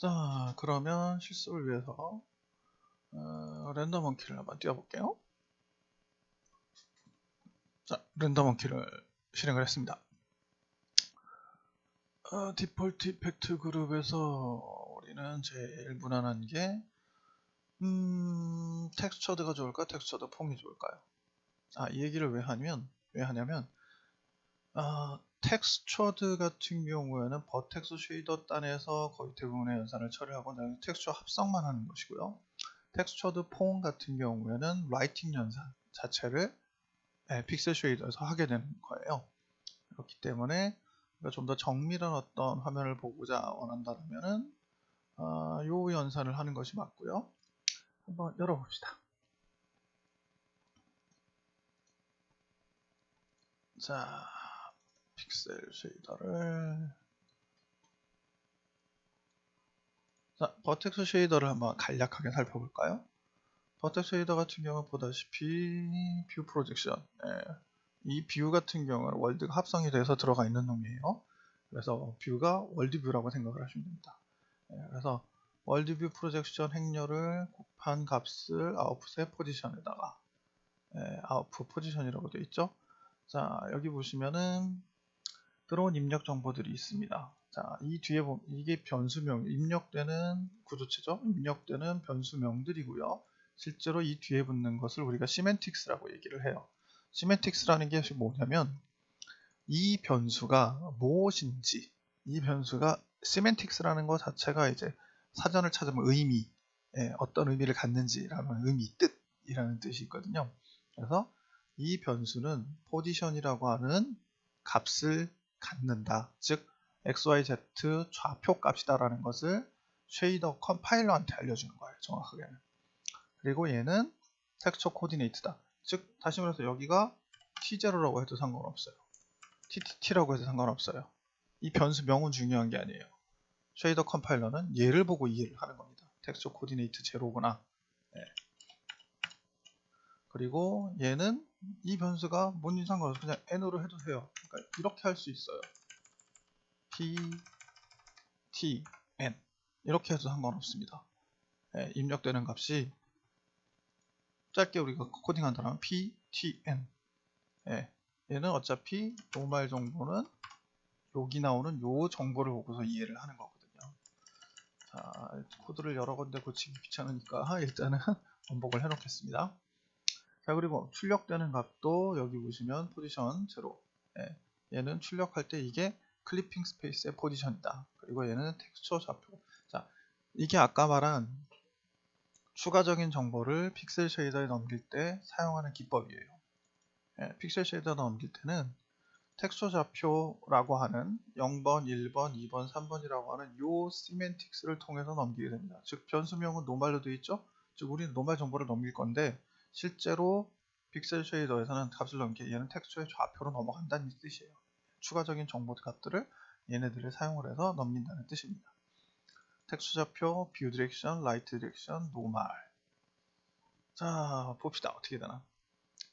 자, 그러면 실습을 위해서 랜덤 원키를 한번 띄워볼게요. 자, 랜덤 원키를 실행을 했습니다. 디폴트 이펙트 그룹에서 우리는 제일 무난한 게 텍스처드가 좋을까? 텍스처드 폼이 좋을까요? 이 얘기를 왜 하냐면 텍스처드 같은 경우에는 버텍스 쉐이더 단에서 거의 대부분의 연산을 처리하고 텍스처 합성만 하는 것이고요. 텍스처드 폼 같은 경우에는 라이팅 연산 자체를 픽셀 쉐이더에서 하게 되는 거예요. 그렇기 때문에 좀 더 정밀한 어떤 화면을 보고자 원한다면은 요 연산을 하는 것이 맞고요. 한번 열어봅시다. 자, 픽셀 쉐이더를 버텍스 쉐이더를 한번 간략하게 살펴볼까요? 버텍스 쉐이더 같은 경우는 보다시피 뷰 프로젝션, 이 뷰 같은 경우는 월드가 합성이 돼서 들어가 있는 놈이에요. 그래서 뷰가 월드뷰라고 생각을 하시면 됩니다. 그래서 월드뷰 프로젝션 행렬을 곱한 값을 아웃풋의 포지션에다가 아웃풋 포지션이라고 되어 있죠. 자, 여기 보시면은 들어온 입력 정보들이 있습니다. 자, 이 뒤에 보면 이게 변수명, 입력되는 구조체죠. 입력되는 변수명들이고요. 실제로 이 뒤에 붙는 것을 우리가 시멘틱스라고 얘기를 해요. 시멘틱스라는 게 뭐냐면 이 변수가 무엇인지, 이 변수가 시멘틱스라는 것 자체가 이제 사전을 찾으면 의미, 어떤 의미를 갖는지라는 의미, 뜻이라는 뜻이 있거든요. 그래서 이 변수는 포지션이라고 하는 값을 갖는다. 즉 XYZ 좌표 값이다라는 것을 쉐이더 컴파일러한테 알려주는 거예요. 정확하게는. 그리고 얘는 텍스처 코디네이트다. 즉 다시 말해서 여기가 T0라고 해도 상관없어요. TTT라고 해도 상관없어요. 이 변수명은 중요한 게 아니에요. 쉐이더 컴파일러는 얘를 보고 이해를 하는 겁니다. 텍스처 코디네이트 제로구나. 그리고 얘는 이 변수가 뭔지 상관없어요. 그냥 n으로 해도 돼요. 그러니까 이렇게 할 수 있어요. p, t, n 이렇게 해도 상관없습니다. 입력되는 값이 짧게 우리가 코딩한다면 p, t, n 얘는 어차피 노말 정보는 여기 나오는 요 정보를 보고서 이해를 하는 거거든요. 자, 코드를 여러 군데 고치기 귀찮으니까 일단은 번복을 해 놓겠습니다. 자, 그리고 출력되는 값도 여기 보시면 포지션 제로. 얘는 출력할 때 이게 클리핑 스페이스의 포지션이다. 그리고 얘는 텍스처 좌표. 자, 이게 아까 말한 추가적인 정보를 픽셀 쉐이더에 넘길 때 사용하는 기법이에요. 픽셀 쉐이더에 넘길 때는 텍스처 좌표라고 하는 0번, 1번, 2번, 3번이라고 하는 요 시멘틱스를 통해서 넘기게 됩니다. 즉 변수명은 노말로 되어 있죠. 즉 우리는 노말 정보를 넘길 건데 실제로 픽셀 쉐이더에서는 값을 넘기게 얘는 텍스처의 좌표로 넘어간다는 뜻이에요. 추가적인 정보 값들을 얘네들을 사용을 해서 넘긴다는 뜻입니다. 텍스처 좌표, 뷰 디렉션, 라이트 디렉션, 노말. 자, 봅시다. 어떻게 되나.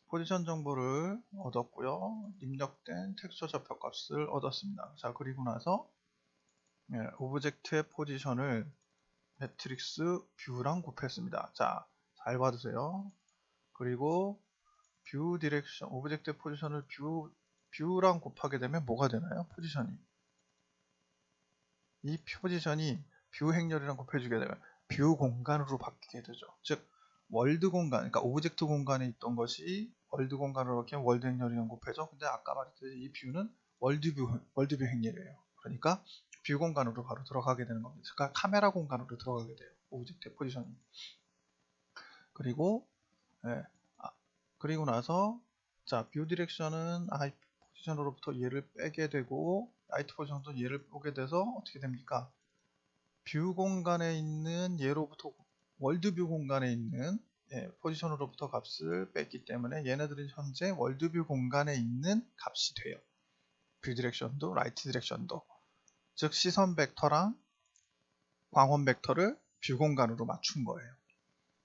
포지션 정보를 얻었고요. 입력된 텍스처 좌표 값을 얻었습니다. 자, 그리고 나서 오브젝트의 포지션을 매트릭스 뷰랑 곱했습니다. 자, 잘 봐주세요. 그리고 뷰 디렉션, 오브젝트 포지션을 뷰랑 곱하게 되면 뭐가 되나요? 포지션이. 이 포지션이 뷰 행렬이랑 곱해주게 되면 뷰 공간으로 바뀌게 되죠. 즉, 월드 공간, 그러니까 오브젝트 공간에 있던 것이 월드 공간으로 바뀌면 월드 행렬이랑 곱해져. 근데 아까 말했듯이 이 뷰는 월드뷰 행렬이에요. 그러니까 뷰 공간으로 바로 들어가게 되는 겁니다. 그러니까 카메라 공간으로 들어가게 돼요. 오브젝트 포지션이. 그리고 그리고 나서 자, 뷰 디렉션은 i 포지션으로부터 얘를 빼게 되고 IT 포지션도 얘를 오게 돼서 어떻게 됩니까? 뷰 공간에 있는 얘로부터 월드뷰 공간에 있는 포지션으로부터 값을 뺐기 때문에 얘네들은 현재 월드뷰 공간에 있는 값이 돼요. 뷰 디렉션도 라이트 디렉션도. 즉 시선 벡터랑 광원 벡터를 뷰 공간으로 맞춘 거예요.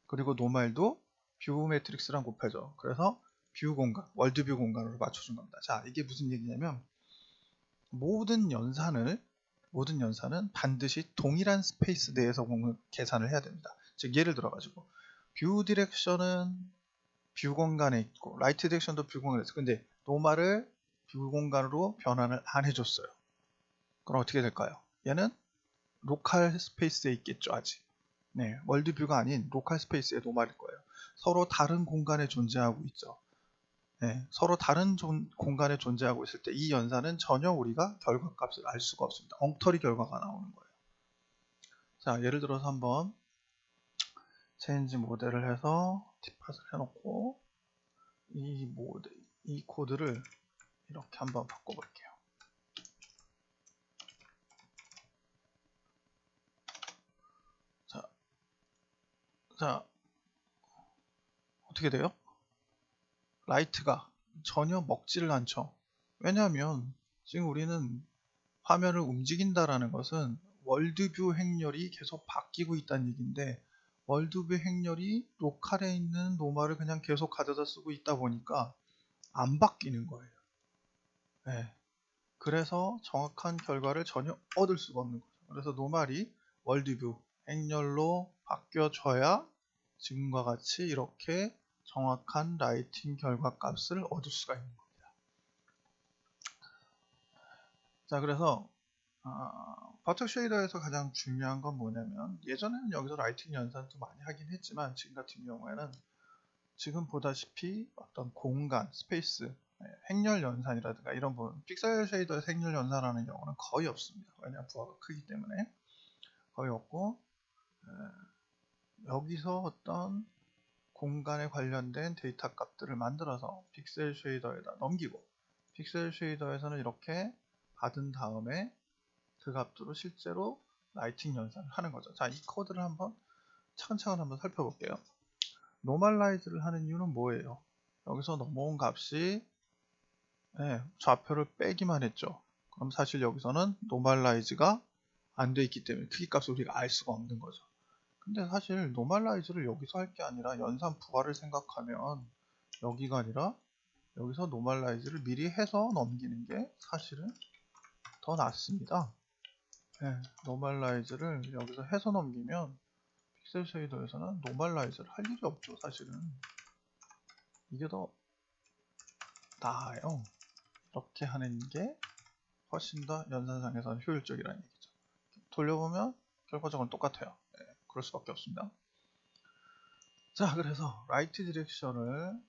그리고 노말도 뷰 매트릭스랑 곱해져. 그래서 뷰 공간, 월드뷰 공간으로 맞춰준 겁니다. 자, 이게 무슨 얘기냐면 모든 연산을 모든 연산은 반드시 동일한 스페이스 내에서 계산을 해야 됩니다. 즉 예를 들어 가지고 뷰 디렉션은 뷰 공간에 있고 라이트 디렉션도 뷰 공간에 있어. 근데 노말을 뷰 공간으로 변환을 안 해줬어요. 그럼 어떻게 될까요? 얘는 로컬 스페이스에 있겠죠, 아직. 네, 월드뷰가 아닌 로컬 스페이스에 노말일 거예요. 서로 다른 공간에 존재하고 있죠. 네, 서로 다른 공간에 존재하고 있을 때 이 연산은 전혀 우리가 결과값을 알 수가 없습니다. 엉터리 결과가 나오는 거예요. 자, 예를 들어서 한번 체인지 모델을 해서 뒷팟을 해놓고 이 코드를 이렇게 한번 바꿔볼게요. 자, 어떻게 돼요? 라이트가 전혀 먹지를 않죠. 왜냐하면 지금 우리는 화면을 움직인다라는 것은 월드뷰 행렬이 계속 바뀌고 있다는 얘기인데 월드뷰 행렬이 로컬에 있는 노말을 그냥 계속 가져다 쓰고 있다 보니까 안 바뀌는 거예요. 네. 그래서 정확한 결과를 전혀 얻을 수가 없는 거죠. 그래서 노말이 월드뷰 행렬로 바뀌어져야 지금과 같이 이렇게 정확한 라이팅 결과 값을 얻을 수가 있는 겁니다. 자, 그래서 버터 쉐이더에서 가장 중요한 건 뭐냐면 예전에는 여기서 라이팅 연산도 많이 하긴 했지만 지금 같은 경우에는 지금 보다시피 어떤 공간, 스페이스, 행렬 연산이라든가 이런 부분 픽셀 쉐이더에서 행렬 연산하는 경우는 거의 없습니다. 왜냐하면 부하가 크기 때문에 거의 없고 여기서 어떤 공간에 관련된 데이터 값들을 만들어서 픽셀 쉐이더에다 넘기고 픽셀 쉐이더에서는 이렇게 받은 다음에 그 값으로 실제로 라이팅 연산을 하는 거죠. 자, 이 코드를 한번 차근차근 한번 살펴볼게요. 노멀라이즈를 하는 이유는 뭐예요? 여기서 넘어온 값이 좌표를 빼기만 했죠. 그럼 사실 여기서는 노멀라이즈가 안 돼 있기 때문에 크기 값을 우리가 알 수가 없는 거죠. 근데 사실 노멀라이즈를 여기서 할 게 아니라 연산 부하를 생각하면 여기가 아니라 여기서 노멀라이즈를 미리 해서 넘기는 게 사실은 더 낫습니다. 노멀라이즈를 여기서 해서 넘기면 픽셀 쉐이더에서는 노멀라이즈를 할 일이 없죠. 사실은 이게 더 나아요. 이렇게 하는 게 훨씬 더 연산상에서는 효율적이라는 얘기죠. 돌려보면 결과적으로 똑같아요. 그럴 수밖에 없습니다. 자, 그래서 라이트 디렉션을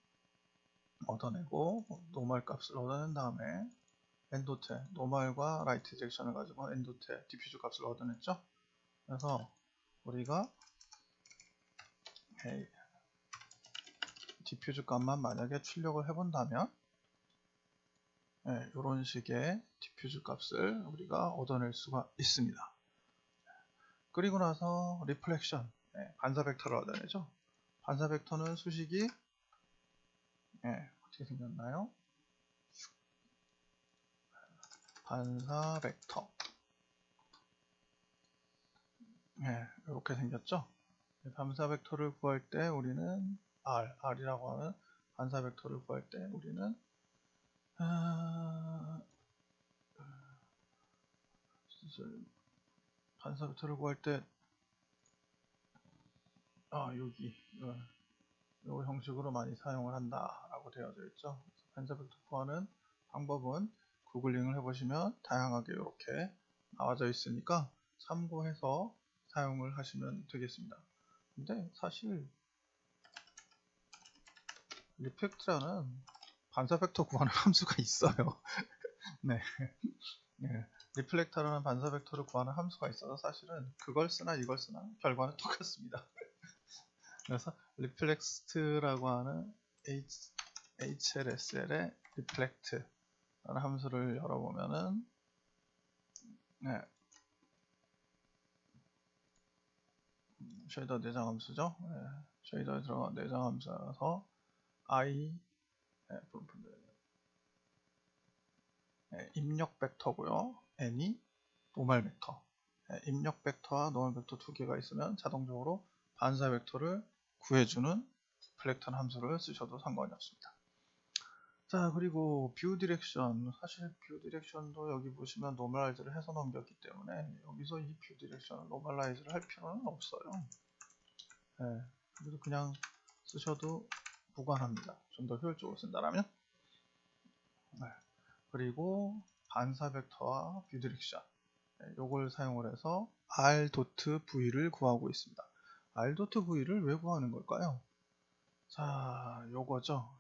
얻어내고 노멀 값을 얻어낸 다음에 엔도테, 노멀과 라이트 디렉션을 가지고 엔도테, 디퓨즈 값을 얻어냈죠. 그래서 우리가 디퓨즈 값만 만약에 출력을 해본다면 이런 식의 디퓨즈 값을 우리가 얻어낼 수가 있습니다. 그리고 나서 리플렉션, 반사 벡터를 얻어내죠. 반사 벡터는 수식이 어떻게 생겼나요? 반사 벡터 이렇게 생겼죠. 반사 벡터를 구할 때 우리는 R이라고 하는 반사 벡터를 구할 때 우리는 반사 벡터를 구할 때 여기 이 형식으로 많이 사용을 한다라고 되어져 있죠. 반사 벡터 구하는 방법은 구글링을 해보시면 다양하게 이렇게 나와져 있으니까 참고해서 사용을 하시면 되겠습니다. 근데 사실 리펙트라는 반사 벡터 구하는 함수가 있어요. 네. 리플렉터라는 반사 벡터를 구하는 함수가 있어서 사실은 그걸 쓰나 이걸 쓰나 결과는 똑같습니다. 그래서 리플렉트라고 하는 HLSL의 리플렉트라는 함수를 열어보면은 쉐이더 내장 함수죠. 쉐이더에 들어간 내장 함수라서 입력 벡터고요. n이 노멀 벡터. 입력 벡터와 노멀 벡터 두 개가 있으면 자동적으로 반사 벡터를 구해주는 리플렉터 함수를 쓰셔도 상관이 없습니다. 자, 그리고 뷰 디렉션. 사실 뷰 디렉션도 여기 보시면 노멀라이즈를 해서 넘겼기 때문에 여기서 이 뷰 디렉션을 노멀라이즈를 할 필요는 없어요. 네, 그래서 그냥 쓰셔도 무관합니다. 좀 더 효율적으로 쓴다라면. 네, 그리고 반사 벡터와 뷰 디렉션. 네, 요걸 사용을 해서 r.v를 구하고 있습니다. r.v를 왜 구하는 걸까요? 자, 요거죠.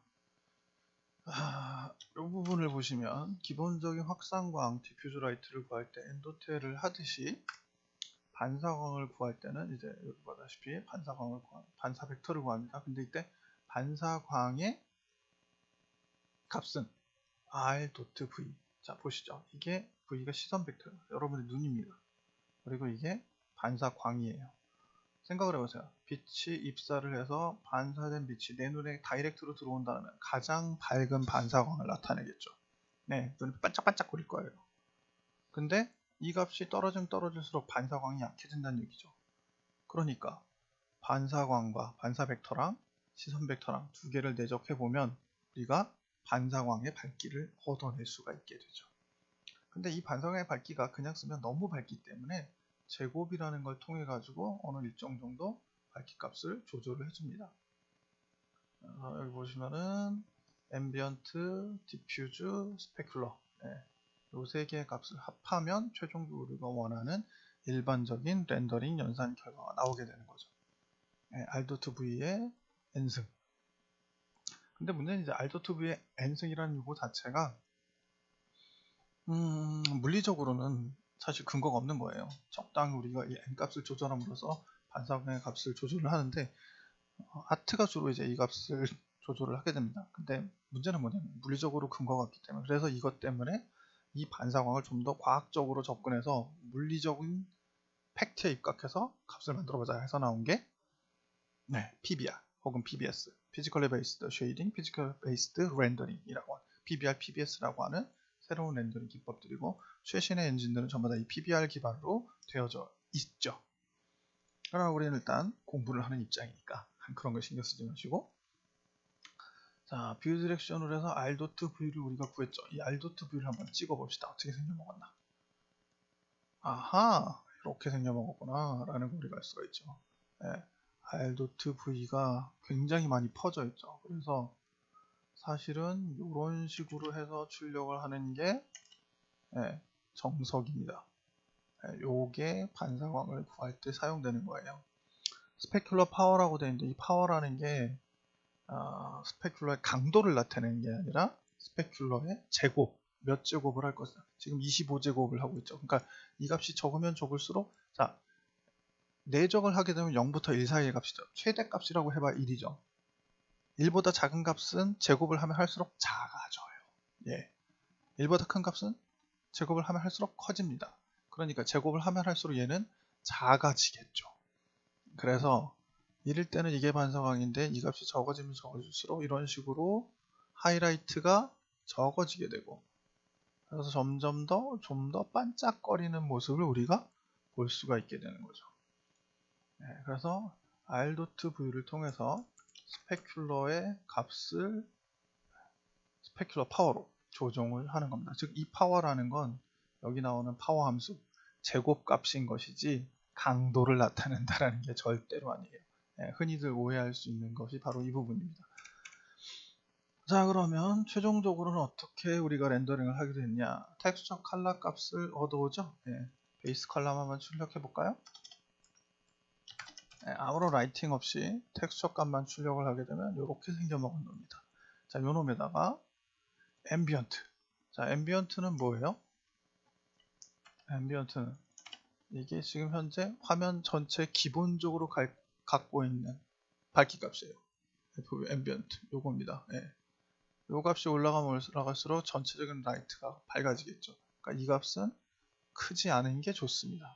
이 부분을 보시면 기본적인 확산광 디퓨즈 라이트를 구할 때 엔도텔을 하듯이 반사광을 구할 때는 이제 여기 보다시피 반사 벡터를 구합니다. 근데 이때 반사광의 값은 r.v. 자, 보시죠. 이게 v가 시선 벡터예요. 여러분의 눈입니다. 그리고 이게 반사광이에요. 생각을 해보세요. 빛이 입사를 해서 반사된 빛이 내 눈에 다이렉트로 들어온다면 가장 밝은 반사광을 나타내겠죠. 네, 눈이 반짝반짝 거릴 거예요. 근데 이 값이 떨어지면 떨어질수록 반사광이 약해진다는 얘기죠. 그러니까 반사광과 반사 벡터랑 시선 벡터랑 두 개를 내적해 보면 우리가 반사광의 밝기를 얻어낼 수가 있게 되죠. 근데 이 반사광의 밝기가 그냥 쓰면 너무 밝기 때문에 제곱이라는 걸 통해 가지고 어느 일정 정도 밝기 값을 조절을 해줍니다. 여기 보시면은 앰비언트, 디퓨즈, 스페큘러 이 세 개의 값을 합하면 최종적으로 우리가 원하는 일반적인 렌더링 연산 결과가 나오게 되는 거죠. R.V의 n승. 근데 문제는 이제 R.V의 n승이라는 요거 자체가 물리적으로는 사실 근거가 없는 거예요. 적당히 우리가 이 n값을 조절함으로써 반사광의 값을 조절을 하는데 아트가 주로 이제 이 값을 조절을 하게 됩니다. 근데 문제는 뭐냐면 물리적으로 근거가 없기 때문에 그래서 이것 때문에 이 반사광을 좀 더 과학적으로 접근해서 물리적인 팩트에 입각해서 값을 만들어보자 해서 나온 게 PBR 혹은 PBS Physically Based Shading, Physically Based Rendering이라고 하는 PBR, PBS라고 하는 새로운 렌더링 기법들이고 최신의 엔진들은 전부 다 이 PBR 기반으로 되어져 있죠. 그러나 우리는 일단 공부를 하는 입장이니까 그런 걸 신경 쓰지 마시고 자, 뷰 디렉션으로 해서 R.V를 우리가 구했죠. 이 R.V를 한번 찍어봅시다. 어떻게 생겨먹었나. 아하, 이렇게 생겨먹었구나 라는 걸 우리가 알 수가 있죠. R.V가 굉장히 많이 퍼져 있죠. 그래서 사실은 이런 식으로 해서 출력을 하는 게 정석입니다. 요게 반사광을 구할 때 사용되는 거예요. 스페큘러 파워라고 되어 있는데 이 파워라는 게 스페큘러의 강도를 나타내는 게 아니라 스페큘러의 제곱, 몇 제곱을 할 것이다. 지금 25제곱을 하고 있죠. 그러니까 이 값이 적으면 적을수록 자, 내적을 하게 되면 0부터 1 사이의 값이죠. 최대값이라고 해봐 1이죠. 1보다 작은 값은 제곱을 하면 할수록 작아져요. 1보다 큰 값은 제곱을 하면 할수록 커집니다. 그러니까 제곱을 하면 할수록 얘는 작아지겠죠. 그래서 이럴 때는 이게 반사광인데 이 값이 적어지면 적어질수록 이런 식으로 하이라이트가 적어지게 되고 그래서 점점 더 좀 더 반짝거리는 모습을 우리가 볼 수가 있게 되는 거죠. 그래서 R.V를 통해서 스페큘러의 값을 스페큘러 파워로 조정을 하는 겁니다. 즉 이 파워라는 건 여기 나오는 파워 함수 제곱 값인 것이지 강도를 나타낸다는 게 절대로 아니에요. 흔히들 오해할 수 있는 것이 바로 이 부분입니다. 자, 그러면 최종적으로는 어떻게 우리가 렌더링을 하게 됐냐. 텍스처 컬러 값을 얻어오죠. 베이스 컬러 한번 출력해 볼까요? 아무런 라이팅 없이 텍스처 값만 출력을 하게 되면 이렇게 생겨먹은 놈입니다. 자, 요 놈에다가 앰비언트. 자, 앰비언트는 뭐예요? 앰비언트는 이게 지금 현재 화면 전체 기본적으로 갖고 있는 밝기 값이에요. 앰비언트 요겁니다. 요 값이 올라가면 올라갈수록 전체적인 라이트가 밝아지겠죠. 그러니까 이 값은 크지 않은 게 좋습니다.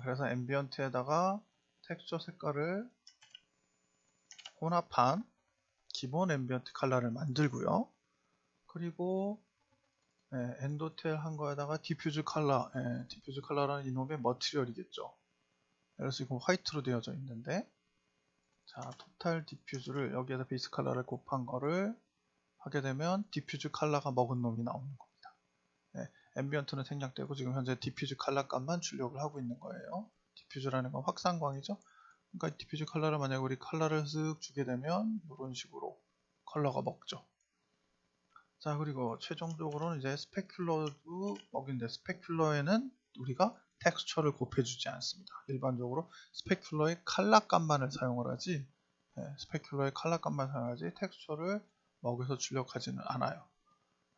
그래서 앰비언트에다가 텍스처 색깔을 혼합한 기본 앰비언트 컬러를 만들고요. 그리고 엔도텔 한 거에다가 디퓨즈 컬러, 디퓨즈 컬러라는 이놈의 머티리얼이겠죠. 그래서 이거 화이트로 되어져 있는데 자, 토탈 디퓨즈를 여기에다 베이스 컬러를 곱한 거를 하게 되면 디퓨즈 컬러가 먹은 놈이 나오는 겁니다. 네, 앰비언트는 생략되고 지금 현재 디퓨즈 컬러 값만 출력을 하고 있는 거예요. 디퓨즈라는 건 확산광이죠. 그러니까 디퓨즈 컬러를 만약에 우리 컬러를 쓱 주게 되면 이런 식으로 컬러가 먹죠. 자, 그리고 최종적으로는 이제 스페큘러도 먹인데 스페큘러에는 우리가 텍스처를 곱해주지 않습니다. 일반적으로 스페큘러의 컬러 값만을 사용을 하지, 스페큘러의 컬러 값만 사용하지 텍스처를 먹여서 출력하지는 않아요.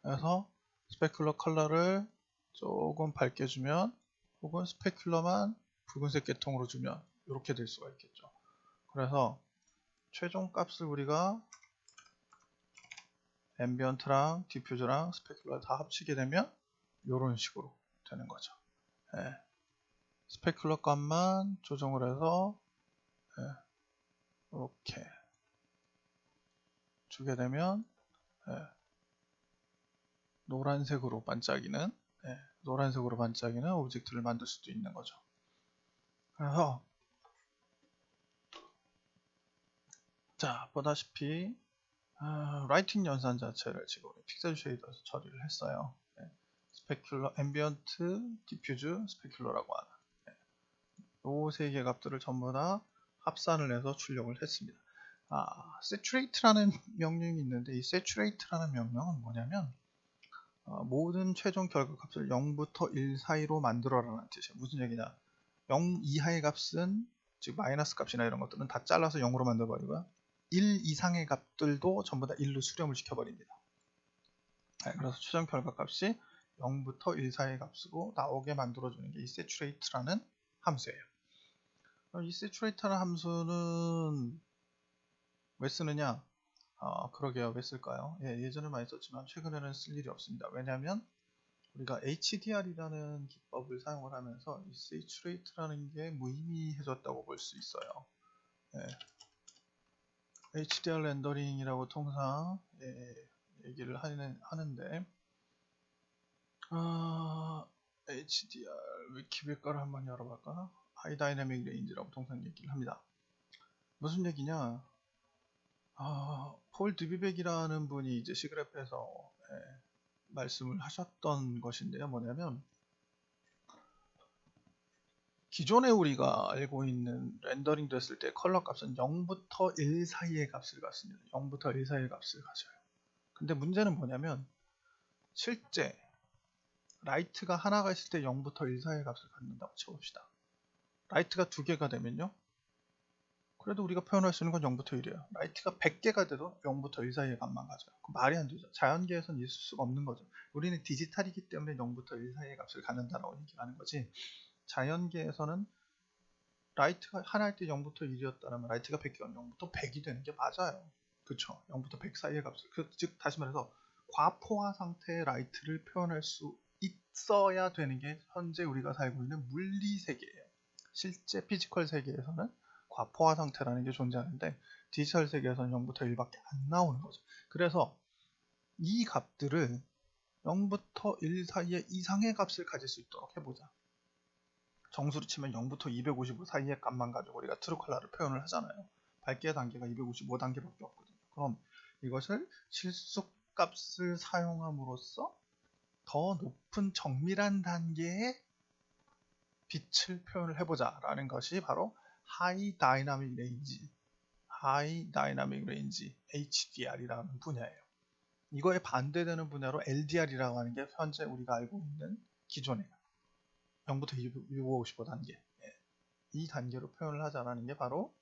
그래서 스페큘러 컬러를 조금 밝게 주면 혹은 스페큘러만 붉은색 계통으로 주면 이렇게 될 수가 있겠죠. 그래서 최종 값을 우리가 앰비언트랑 디퓨저랑 스페큘러 다 합치게 되면 이런 식으로 되는 거죠. 예. 스페큘러 값만 조정을 해서 이렇게 주게 되면 노란색으로 반짝이는 오브젝트를 만들 수도 있는 거죠. 그래서 자, 보다시피 라이팅 연산 자체를 지금 픽셀 쉐이더에서 처리를 했어요. 스페큘러, 앰비언트, 디퓨즈, 스페큘러라고 하는 이 세 개 값들을 전부 다 합산을 해서 출력을 했습니다. saturate라는 명령이 있는데 이 saturate라는 명령은 뭐냐면 모든 최종 결과 값을 0부터 1 사이로 만들어라는 뜻이에요. 무슨 얘기냐? 0 이하의 값은 즉 마이너스 값이나 이런 것들은 다 잘라서 0으로 만들어버리고요. 1 이상의 값들도 전부 다 1로 수렴을 시켜버립니다. 그래서 최종 결과 값이 0부터 1 사이의 값으로 나오게 만들어주는 게 이 saturate라는 함수예요. 이 saturate라는 함수는 왜 쓰느냐? 그러게요. 왜 쓸까요? 예전에 많이 썼지만 최근에는 쓸 일이 없습니다. 왜냐하면 우리가 HDR이라는 기법을 사용을 하면서 이 saturate라는 게 무의미해졌다고 볼 수 있어요. HDR 렌더링이라고 통상 얘기를 하는데 HDR 위키백과를 한번 열어볼까? 하이 다이내믹 레인지라고 통상 얘기를 합니다. 무슨 얘기냐? 폴 드비백이라는 분이 이제 시그래프에서 말씀을 하셨던 것인데요. 뭐냐면 기존에 우리가 알고 있는 렌더링 됐을 때 컬러 값은 0부터 1 사이의 값을 갖습니다. 0부터 1 사이의 값을 가져요. 근데 문제는 뭐냐면 실제 라이트가 하나가 있을 때 0부터 1 사이의 값을 갖는다고 쳐봅시다. 라이트가 2개가 되면요. 그래도 우리가 표현할 수 있는 건 0부터 1이에요. 라이트가 100개가 돼도 0부터 1 사이의 값만 가져요. 말이 안 되죠. 자연계에서는 있을 수가 없는 거죠. 우리는 디지털이기 때문에 0부터 1 사이의 값을 갖는다라고 얘기하는 거지. 자연계에서는 라이트가 하나일 때 0부터 1이었다면 라이트가 100개가 0부터 100이 되는 게 맞아요. 그쵸? 0부터 100 사이의 값을. 즉 다시 말해서 과포화 상태의 라이트를 표현할 수 있어야 되는 게 현재 우리가 살고 있는 물리 세계예요. 실제 피지컬 세계에서는 과포화 상태라는 게 존재하는데 디지털 세계에서는 0부터 1밖에 안 나오는 거죠. 그래서 이 값들을 0부터 1 사이의 이상의 값을 가질 수 있도록 해보자. 정수로 치면 0부터 255 사이의 값만 가지고 우리가 트루 컬러를 표현을 하잖아요. 밝기의 단계가 255단계밖에 없거든요. 그럼 이것을 실수값을 사용함으로써 더 높은 정밀한 단계의 빛을 표현을 해보자 라는 것이 바로 High Dynamic Range HDR이라는 분야예요. 이거에 반대되는 분야로 LDR이라고 하는 게 현재 우리가 알고 있는 기존의 0부터 255단계 이 단계로 표현을 하자라는 게 바로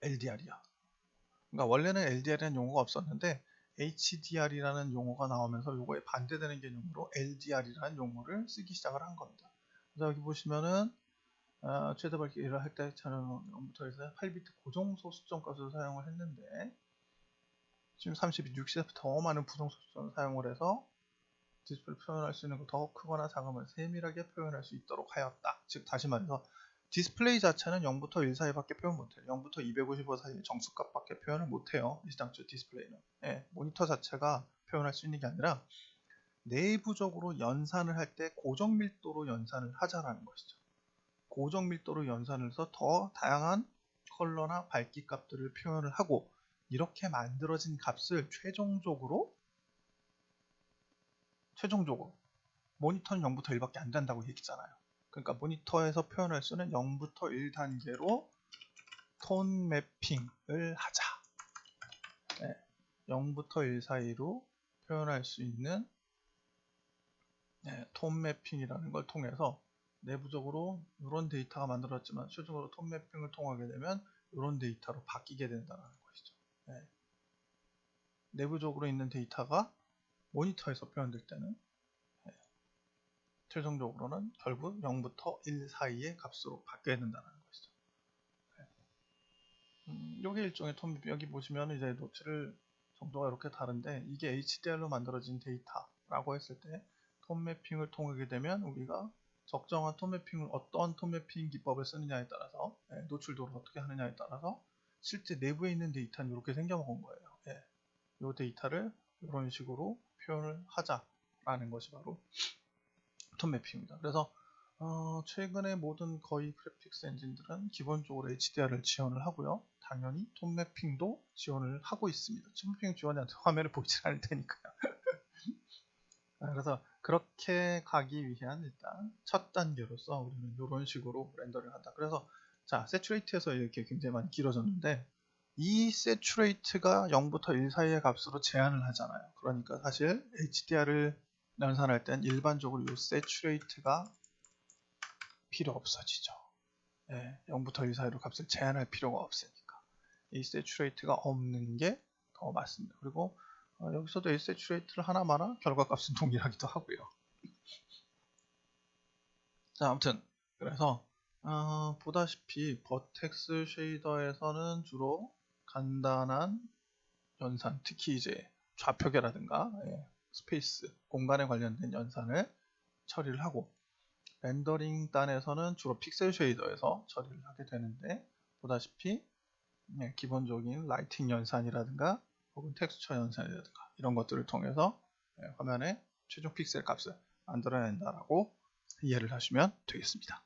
LDR이야. 그러니까 원래는 LDR이라는 용어가 없었는데 HDR이라는 용어가 나오면서 이거에 반대되는 개념으로 LDR이라는 용어를 쓰기 시작을 한 겁니다. 그래서 여기 보시면은 최대 밝기를 할 때 저는 0부터 해서 8비트 고정소 수정값을 사용을 했는데 지금 32, 60에서 더 많은 부정소 수정을 사용을 해서 디스플레이를 표현할 수 있는 거 더 크거나 작으면 세밀하게 표현할 수 있도록 하였다. 즉 다시 말해서 디스플레이 자체는 0부터 1 사이밖에 표현 못해요. 0부터 255 사이의 정수값밖에 표현을 못해요. 이 시당초 디스플레이는. 모니터 자체가 표현할 수 있는 게 아니라 내부적으로 연산을 할 때 고정밀도로 연산을 하자라는 것이죠. 고정밀도로 연산을 해서 더 다양한 컬러나 밝기 값들을 표현을 하고 이렇게 만들어진 값을 최종적으로 모니터는 0부터 1밖에 안 된다고 얘기했잖아요. 그러니까 모니터에서 표현할 수는 0부터 1단계로 톤 매핑을 하자. 0부터 1 사이로 표현할 수 있는 톤 매핑이라는 걸 통해서 내부적으로 이런 데이터가 만들어졌지만 최종적으로 톤 매핑을 통하게 되면 이런 데이터로 바뀌게 된다는 것이죠. 내부적으로 있는 데이터가 모니터에서 표현될 때는 최종적으로는 결국 0부터 1 사이의 값으로 바뀌어야 된다는 것이죠. 이게 일종의 톤 매핑. 여기 보시면 이제 노트를 정도가 이렇게 다른데 이게 HDR로 만들어진 데이터라고 했을 때 톤 매핑을 통하게 되면 우리가 적정한 톤 매핑을 어떤 톤 매핑 기법을 쓰느냐에 따라서 노출도를 어떻게 하느냐에 따라서 실제 내부에 있는 데이터는 이렇게 생겨먹은 거예요. 이 데이터를 이런 식으로 표현을 하자라는 것이 바로 톤 매핑입니다. 그래서 최근에 모든 거의 그래픽스 엔진들은 기본적으로 HDR을 지원을 하고요. 당연히 톤 매핑도 지원을 하고 있습니다. 톤 매핑 지원이 안 되면 화면에 보이지 않을 테니까요. 그래서 그렇게 가기 위한 일단 첫 단계로서 우리는 이런 식으로 렌더링을 한다. 그래서 자, 세츄레이트에서 이렇게 굉장히 많이 길어졌는데 이 세츄레이트가 0부터 1 사이의 값으로 제한을 하잖아요. 그러니까 사실 HDR을 연산할 땐 일반적으로 이 세츄레이트가 필요 없어지죠. 0부터 1 사이로 값을 제한할 필요가 없으니까 이 세츄레이트가 없는 게 더 맞습니다. 그리고 여기서도 이 세츄레이트를 하나 마나 결과값은 동일하기도 하고요. 자, 아무튼 그래서 보다시피 버텍스 쉐이더에서는 주로 간단한 연산, 특히 이제 좌표계라든가 스페이스, 공간에 관련된 연산을 처리를 하고 렌더링 단에서는 주로 픽셀 쉐이더에서 처리를 하게 되는데 보다시피 기본적인 라이팅 연산이라든가 혹은 텍스처 연산이라든가 이런 것들을 통해서 화면의 최종 픽셀 값을 만들어낸다라고 이해를 하시면 되겠습니다.